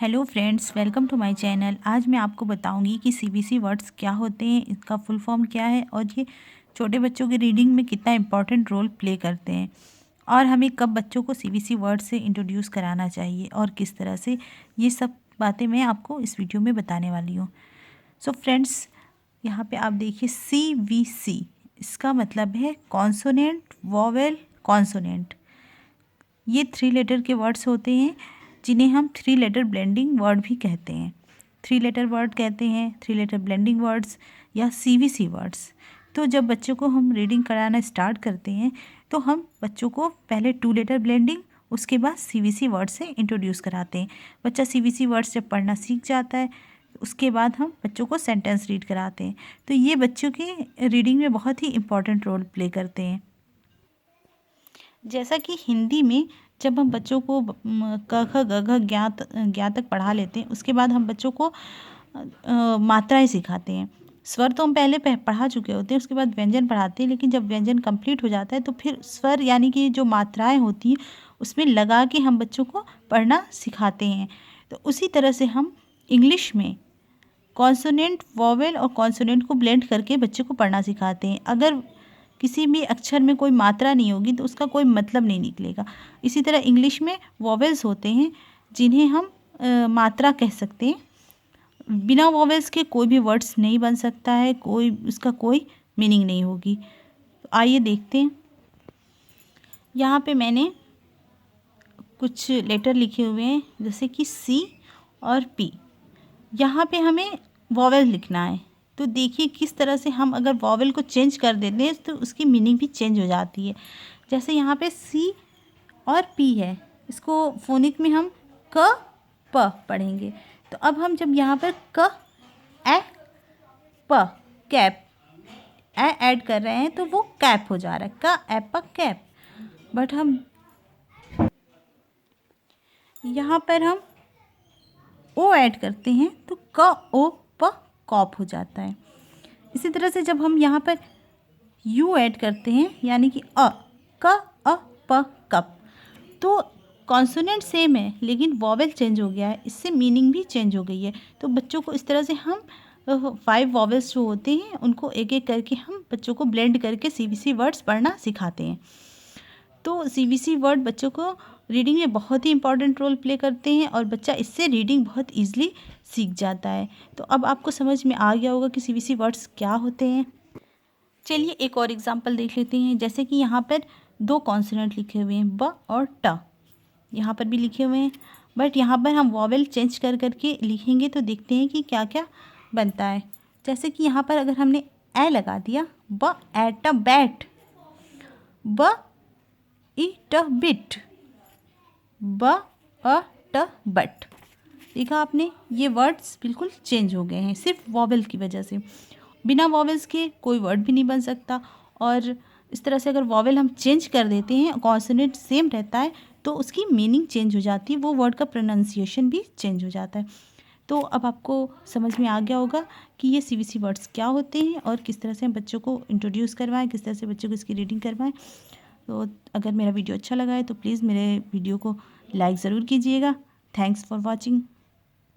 Hello friends, welcome to my channel. आज मैं आपको बताऊंगी कि सीबीसी वर्ड्स क्या होते हैं, इसका फुल फॉर्म क्या है और ये छोटे बच्चों की रीडिंग में कितना इम्पोर्टेंट रोल प्ले करते हैं और हमें कब बच्चों को सीबीसी वर्ड से इंट्रोड्यूस कराना चाहिए और किस तरह से। ये सब बातें मैं आपको इस वीडियो में बताने वाली हूँ। सो फ्रेंड्स, यहाँ पे आप देखिए सीबीसी, इसका मतलब है कॉन्सोनेंट वोवेल कॉन्सोनेंट। ये 3 लेटर के वर्ड्स होते हैं जिन्हें हम 3 लेटर ब्लेंडिंग वर्ड भी कहते हैं। 3 लेटर वर्ड कहते हैं, 3 लेटर ब्लेंडिंग वर्ड्स या सीवीसी वर्ड्स। तो जब बच्चों को हम रीडिंग कराना स्टार्ट करते हैं तो हम बच्चों को पहले 2 लेटर ब्लेंडिंग, उसके बाद सीवीसी वर्ड से इंट्रोड्यूस कराते हैं। बच्चा सीवीसी वर्ड्स जब पढ़ना सीख जाता है उसके बाद हम बच्चों को सेंटेंस रीड कराते हैं। तो ये बच्चों की रीडिंग में बहुत ही इम्पोर्टेंट रोल प्ले करते हैं। जैसा कि हिंदी में जब हम बच्चों को क ख ग घ ज्ञा तक पढ़ा लेते हैं, उसके बाद हम बच्चों को मात्राएं सिखाते हैं। स्वर तो हम पहले पढ़ा चुके होते हैं, उसके बाद व्यंजन पढ़ाते हैं, लेकिन जब व्यंजन कंप्लीट हो जाता है तो फिर स्वर यानी कि जो मात्राएं होती हैं उसमें लगा के हम बच्चों को पढ़ना सिखाते हैं। तो उसी तरह से हम इंग्लिश में कॉन्सोनेंट वोवेल और कॉन्सोनेंट को ब्लेंड करके बच्चे को पढ़ना सिखाते हैं। अगर किसी भी अक्षर में कोई मात्रा नहीं होगी तो उसका कोई मतलब नहीं निकलेगा। इसी तरह इंग्लिश में वोवेल्स होते हैं जिन्हें हम मात्रा कह सकते हैं। बिना वोवेल्स के कोई भी वर्ड्स नहीं बन सकता है, कोई उसका कोई मीनिंग नहीं होगी। तो आइए देखते हैं। यहाँ पे मैंने कुछ लेटर लिखे हुए हैं जैसे कि सी और पी। यहाँ पे हमें वॉवेल लिखना है। तो देखिए किस तरह से हम अगर वॉवेल को चेंज कर देते हैं तो उसकी मीनिंग भी चेंज हो जाती है। जैसे यहाँ पे सी और पी है, इसको फोनिक में हम क प पढ़ेंगे। तो अब हम जब यहाँ पर क ए प कैप ए ऐड कर रहे हैं तो वो कैप हो जा रहा है, क ए प कैप। बट हम यहाँ पर हम ओ ऐड करते हैं तो क ओ प कॉप हो जाता है। इसी तरह से जब हम यहाँ पर यू ऐड करते हैं यानी कि क अ प कप, तो कॉन्सोनेंट सेम है लेकिन वॉवेल चेंज हो गया है, इससे मीनिंग भी चेंज हो गई है। तो बच्चों को इस तरह से हम 5 वॉवेल्स जो होते हैं उनको एक एक करके हम बच्चों को ब्लेंड करके सीबीसी वर्ड्स पढ़ना सिखाते हैं। तो सीबीसी वर्ड बच्चों को रीडिंग में बहुत ही इंपॉर्टेंट रोल प्ले करते हैं और बच्चा इससे रीडिंग बहुत ईजिली सीख जाता है। तो अब आपको समझ में आ गया होगा कि सीबीसी वर्ड्स क्या होते हैं। चलिए एक और एग्जांपल देख लेते हैं। जैसे कि यहाँ पर 2 कॉन्सोनेंट लिखे हुए हैं, ब और ट। यहाँ पर भी लिखे हुए हैं, बट यहाँ पर हम वॉवेल चेंज कर करके लिखेंगे तो देखते हैं कि क्या क्या बनता है। जैसे कि यहाँ पर अगर हमने ए लगा दिया, ब एट अ बैट, ब ईट अ बिट, ब अ ट बट। देखा आपने, ये वर्ड्स बिल्कुल चेंज हो गए हैं सिर्फ वॉवेल की वजह से। बिना वॉवेल्स के कोई वर्ड भी नहीं बन सकता। और इस तरह से अगर वॉवेल हम चेंज कर देते हैं, कॉन्सोनेंट सेम रहता है तो उसकी मीनिंग चेंज हो जाती है, वो वर्ड का प्रोनाउंसिएशन भी चेंज हो जाता है। तो अब आपको समझ में आ गया होगा कि ये सीबीसी वर्ड्स क्या होते हैं और किस तरह से हम बच्चों को इंट्रोड्यूस करवाएं, किस तरह से बच्चों को इसकी रीडिंग करवाएं। तो अगर मेरा वीडियो अच्छा लगा है तो प्लीज़ मेरे वीडियो को लाइक ज़रूर कीजिएगा। Thanks for watching.